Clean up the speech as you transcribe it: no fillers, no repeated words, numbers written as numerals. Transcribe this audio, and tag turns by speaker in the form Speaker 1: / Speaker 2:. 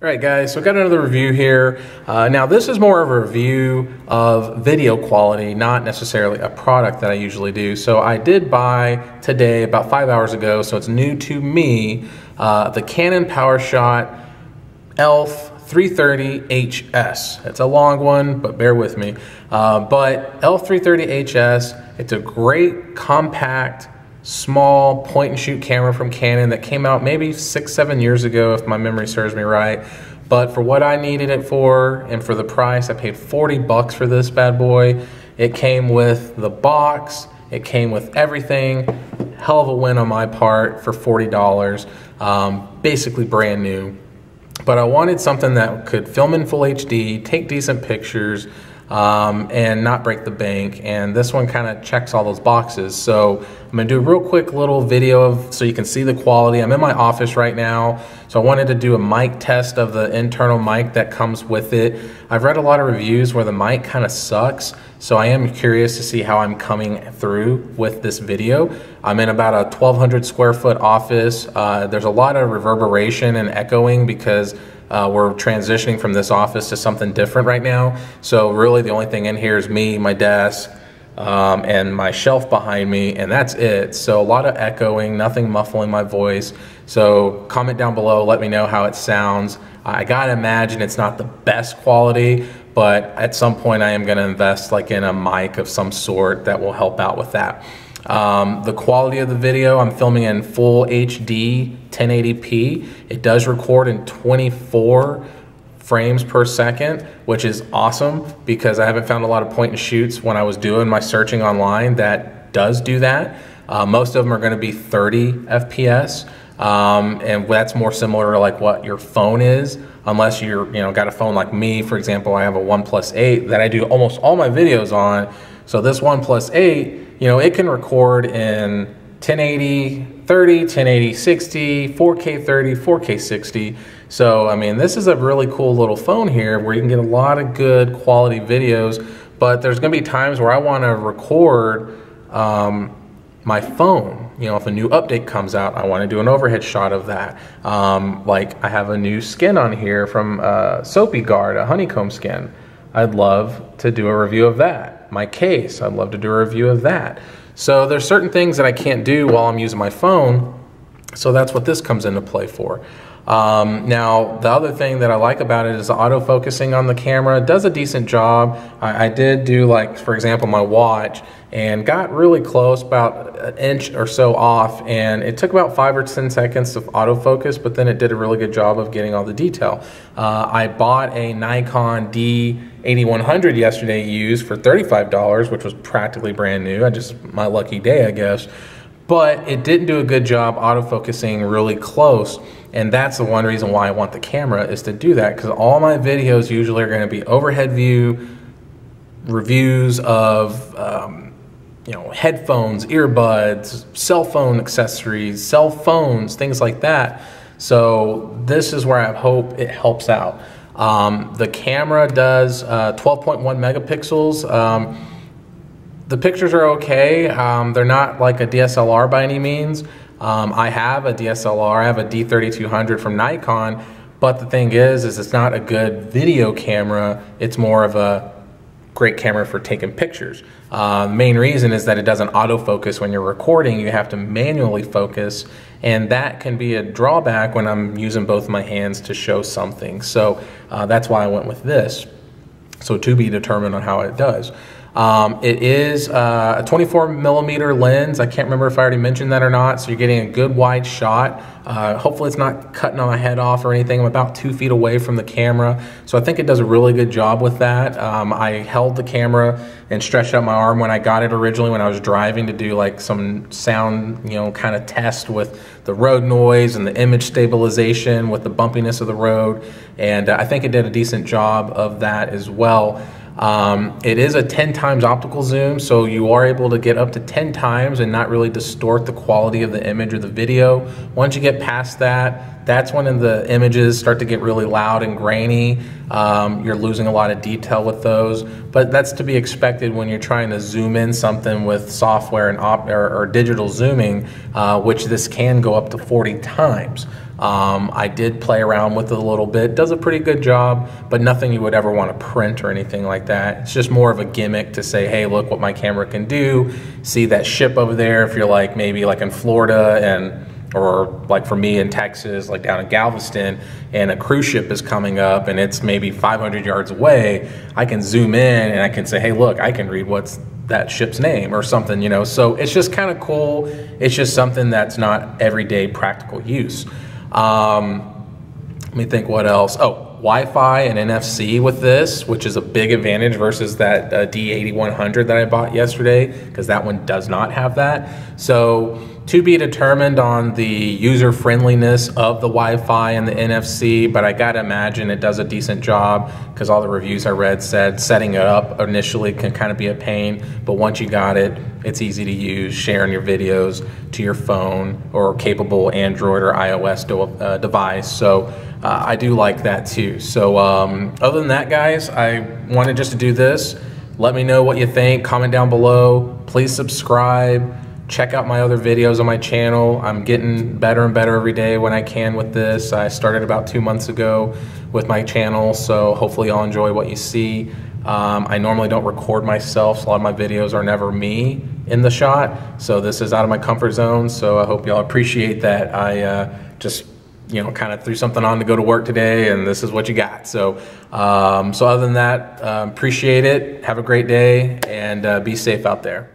Speaker 1: Alright guys, so I've got another review here. Now this is more of a review of video quality, not necessarily a product that I usually do. So I did buy today, about 5 hours ago, so it's new to me, the Canon PowerShot ELPH 330HS. It's a long one, but bear with me. But ELPH 330HS, it's a great, compact, small point-and-shoot camera from Canon that came out maybe 6-7 years ago, if my memory serves me right. But for what I needed it for, and for the price, I paid 40 bucks for this bad boy. It came with the box, it came with everything. Hell of a win on my part for $40, basically brand new. But I wanted something that could film in full HD, take decent pictures, and not break the bank, and this one kind of checks all those boxes. So I'm gonna do a real quick little video so you can see the quality. I'm in my office right now, so I wanted to do a mic test of the internal mic that comes with it. I've read a lot of reviews where the mic kind of sucks, so I am curious to see how I'm coming through with this video. I'm in about a 1,200 square foot office. There's a lot of reverberation and echoing because we're transitioning from this office to something different right now. So really the only thing in here is me, my desk, and my shelf behind me, and that's it. So a lot of echoing, nothing muffling my voice. So comment down below, let me know how it sounds. I gotta imagine it's not the best quality, but at some point I am gonna invest like in a mic of some sort that will help out with that. The quality of the video, I'm filming in full HD 1080p. It does record in 24 frames per second, which is awesome because I haven't found a lot of point and shoots when I was doing my searching online that does do that. Most of them are going to be 30 FPS, and that's more similar to like what your phone is, unless you're got a phone like me. For example, I have a OnePlus 8 that I do almost all my videos on. So this OnePlus 8, it can record in 1080 30, 1080 60, 4K 30, 4K 60. So I mean, this is a really cool little phone here where you can get a lot of good quality videos, but there's gonna be times where I wanna record my phone. If a new update comes out, I wanna do an overhead shot of that. Like I have a new skin on here from Soapy Guard, a honeycomb skin. I'd love to do a review of that. My case, I'd love to do a review of that. So there's certain things that I can't do while I'm using my phone, so that's what this comes into play for. Now, the other thing that I like about it is the auto-focusing on the camera. It does a decent job. I did do, like, for example, my watch, and got really close, about an inch or so off, and it took about 5 or 10 seconds of autofocus, but then it did a really good job of getting all the detail. I bought a Nikon D8100 yesterday used for $35, which was practically brand new. My lucky day, I guess. But it didn't do a good job autofocusing really close, and that's the one reason why I want the camera, is to do that, because all my videos usually are going to be overhead view, reviews of headphones, earbuds, cell phone accessories, cell phones, things like that. So this is where I hope it helps out. The camera does 12.1 megapixels. The pictures are okay. They're not like a DSLR by any means. I have a DSLR, I have a D3200 from Nikon, but the thing is it's not a good video camera. It's more of a great camera for taking pictures. The main reason is that it doesn't autofocus when you're recording. You have to manually focus, and that can be a drawback when I'm using both my hands to show something. So that's why I went with this. So to be determined on how it does. It is a 24mm lens. I can't remember if I already mentioned that or not. So you're getting a good wide shot. Hopefully it's not cutting my head off or anything. I'm about 2 feet away from the camera. So I think it does a really good job with that. I held the camera and stretched out my arm when I got it originally when I was driving to do like some sound, kind of test with the road noise and the image stabilization with the bumpiness of the road. And I think it did a decent job of that as well. It is a 10 times optical zoom, so you are able to get up to 10 times and not really distort the quality of the image or the video. Once you get past that, that's when the images start to get really loud and grainy. You're losing a lot of detail with those, but that's to be expected when you're trying to zoom in something with software and or digital zooming, which this can go up to 40 times. I did play around with it a little bit. Does a pretty good job, but nothing you would ever want to print or anything like that. It's just more of a gimmick to say, hey, look what my camera can do. See that ship over there if you're like maybe like in Florida or like for me in Texas, like down in Galveston, and a cruise ship is coming up and it's maybe 500 yards away, I can zoom in and I can say, hey, look, I can read what's that ship's name or something, you know. So it's just kind of cool. It's just something that's not everyday practical use. Let me think what else. Oh, Wi-Fi and NFC with this, which is a big advantage versus that D8100 that I bought yesterday, because that one does not have that. So to be determined on the user friendliness of the Wi-Fi and the NFC, but I gotta imagine it does a decent job, because all the reviews I read said setting it up initially can kind of be a pain, but once you got it, it's easy to use, sharing your videos to your phone or capable Android or iOS device. So I do like that too. So other than that, guys, I wanted just to do this. Let me know what you think. Comment down below. Please subscribe. Check out my other videos on my channel. I'm getting better and better every day when I can with this. I started about 2 months ago with my channel, so hopefully you'll enjoy what you see. I normally don't record myself, so a lot of my videos are never me in the shot, so this is out of my comfort zone, so I hope y'all appreciate that. I just, you know, kind of threw something on to go to work today, and this is what you got. So, so other than that, appreciate it. Have a great day, and be safe out there.